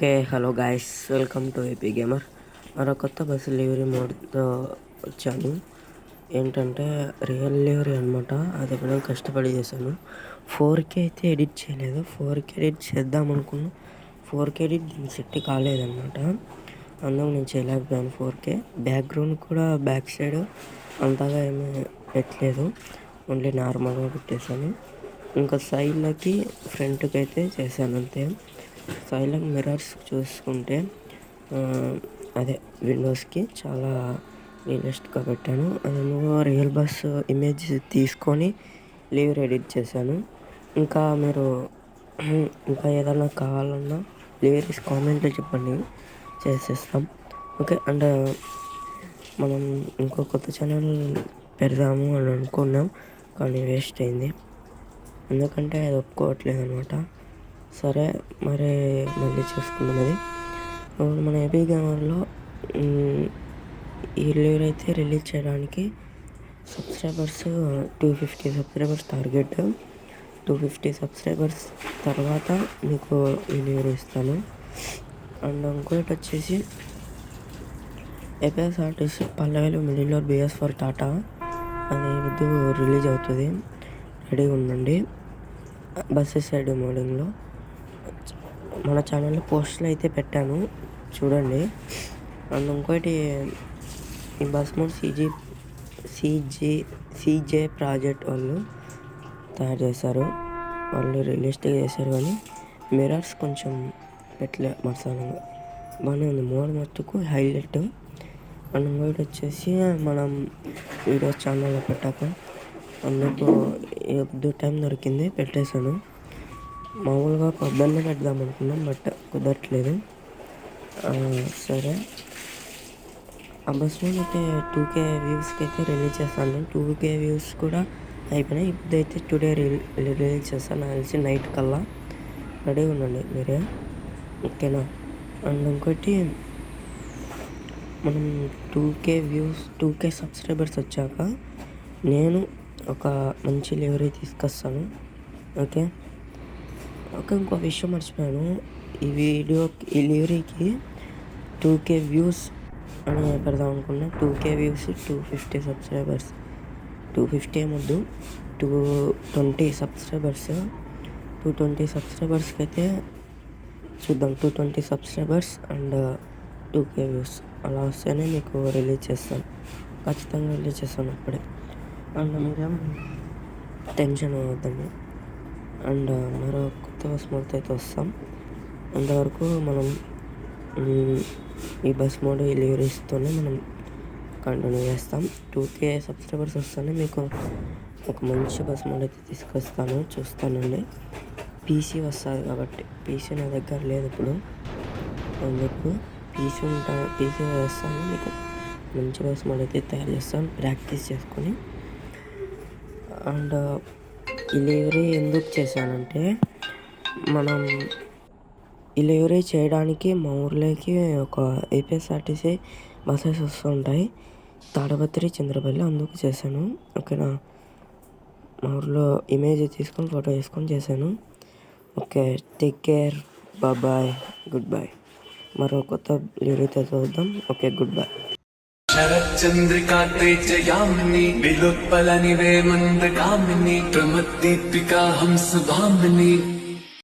Okay. Hello guys, welcome to AP gamer. మరో కొత్త bus delivery మోడ్తో వచ్చాను. ఏంటంటే రియల్ డెలివరీ అనమాట. అది కూడా కష్టపడి చేశాను. 4K అయితే ఎడిట్ చేయలేదు. 4K ఎడిట్ చేద్దాం అనుకున్నా. 4K edit set కాలేదన్నమాట. అందుకు నేను చేయలేకపోయాను 4K. బ్యాక్గ్రౌండ్ కూడా బ్యాక్ సైడ్ అంతగా ఏమీ పెట్టలేదు. ఓన్లీ నార్మల్గా పెట్టేశాను. ఇంకా సైడ్లకి ఫ్రంట్కి అయితే చేశాను అంతే. సైలెంట్ మిర్రర్స్ చూసుకుంటే అదే విండోస్కి చాలా రియలిస్ట్గా పెట్టాను. నేను రియల్ బస్ ఇమేజ్ తీసుకొని లీవ్ ఎడిట్ చేశాను. ఇంకా మీరు ఇంకా ఏదైనా కావాలన్నా లివరీస్ కామెంట్లో చెప్పండి, చేసేస్తాం. ఓకే. అండ్ మనం ఇంకో కొత్త ఛానల్ పెడదాము అని అనుకున్నాం, కానీ వేస్ట్ అయింది. ఎందుకంటే అది ఒప్పుకోవట్లేదు అనమాట. సరే, మళ్ళీ చూసుకుందాం. అది మన ఏపీ గేమర్లో ఈ డెలివరీ అయితే రిలీజ్ చేయడానికి సబ్స్క్రైబర్స్ 250 సబ్స్క్రైబర్స్ టార్గెట్. 250 సబ్స్క్రైబర్స్ తర్వాత మీకు డెలివరీ ఇస్తాను. అండ్ ఇంకోటి వచ్చేసి ఏపీఎస్ఆర్టీసీ పల్లెవేలు మిడిల్లో BS4 టాటా అది రిలీజ్ అవుతుంది. రెడీగా ఉండండి. బస్సెస్ సైడ్ మోడింగ్లో మన ఛానల్లో పోస్టులు అయితే పెట్టాను, చూడండి. అండ్ ఇంకోటి ఈ బస్ మోడ్ CJ ప్రాజెక్ట్ వాళ్ళు తయారు చేశారు. వాళ్ళు రియలిస్టిక్గా చేశారు, కానీ మిర్రర్స్ కొంచెం పెట్టలే మసాలంగా. బాగానే ఉంది మోడ్ మట్టుకు హైలైట్. అండ్ ఇంకోటి వచ్చేసి మనం వీడియోస్ ఛానల్లో పెట్టాక అందుకు టైం దొరికింది, పెట్టేశాను. మామూలుగా పొద్దున్నే పెడదాం అనుకున్నాం, బట్ కుదరట్లేదు. సరే, ఆ బస్ మీద అయితే 2K వ్యూస్కి అయితే రిలీజ్ చేస్తాను. 2K వ్యూస్ కూడా అయిపోయినాయి. ఇప్పుడైతే టుడే రిలీజ్ చేస్తాను. నాకు తెలిసి నైట్ కల్లా. రెడీగా ఉండండి మీరే, ఓకేనా. అండ్ ఇంకోటి మనం 2K సబ్స్క్రైబర్స్ వచ్చాక నేను ఒక మంచి డెలివరీ తీసుకొస్తాను. ఓకే. ఇంకో విషయం మర్చిపోయాను. ఈ డెలివరీకి 2K వ్యూస్ అని పెడదాం అనుకున్నా. 2K views, 250 subscribers. 250 ఏమొద్దు, 220 సబ్స్క్రైబర్స్. 220 సబ్స్క్రైబర్స్కి అయితే చూద్దాం. 220 సబ్స్క్రైబర్స్ అండ్ 2K వ్యూస్ అలా వస్తేనే మీకు రిలీజ్ చేస్తాను. ఖచ్చితంగా రిలీజ్ చేస్తాను అప్పుడే. అండ్ మీరేం టెన్షన్ అవ్వద్దండి. అండ్ మరో కొత్త బస్ మోడ్తో అయితే వస్తాం. అంతవరకు మనం ఈ బస్ మోడ్ డెలివరీస్తోనే మనం కంటిన్యూ చేస్తాం. 2K సబ్స్క్రైబర్స్ వస్తేనే మీకు ఒక మంచి బస్ మోడ్ అయితే తీసుకొస్తాను, చూస్తానండి. PC వస్తుంది కాబట్టి, PC నా దగ్గర లేదు ఇప్పుడు. అందుకు PC వస్తాను, మీకు మంచి బస్ మోడ్ అయితే తయారు చేస్తాను, ప్రాక్టీస్ చేసుకొని. అండ్ ఈ డెలివరీ ఎందుకు చేశానంటే, మనం ఈ డెలివరీ చేయడానికి మా ఊర్లోకి ఒక ఏపీఎస్ఆర్టీసీ బస్సెస్ వస్తూ ఉంటాయి, తాడపత్రి, చంద్రపల్లి. అందుకు చేశాను, ఓకేనా. మా ఊర్లో ఇమేజ్ తీసుకొని ఫోటో వేసుకొని చేశాను. Okay, take care, bye, good bye. మరో కొత్త డెలివరీతో చూద్దాం. Okay, good bye. शरच्चन्द्रिका तेजयामिनी विलोत्पलनिवे मन्दगामिनी प्रमद्दीपिका हंसभामिनी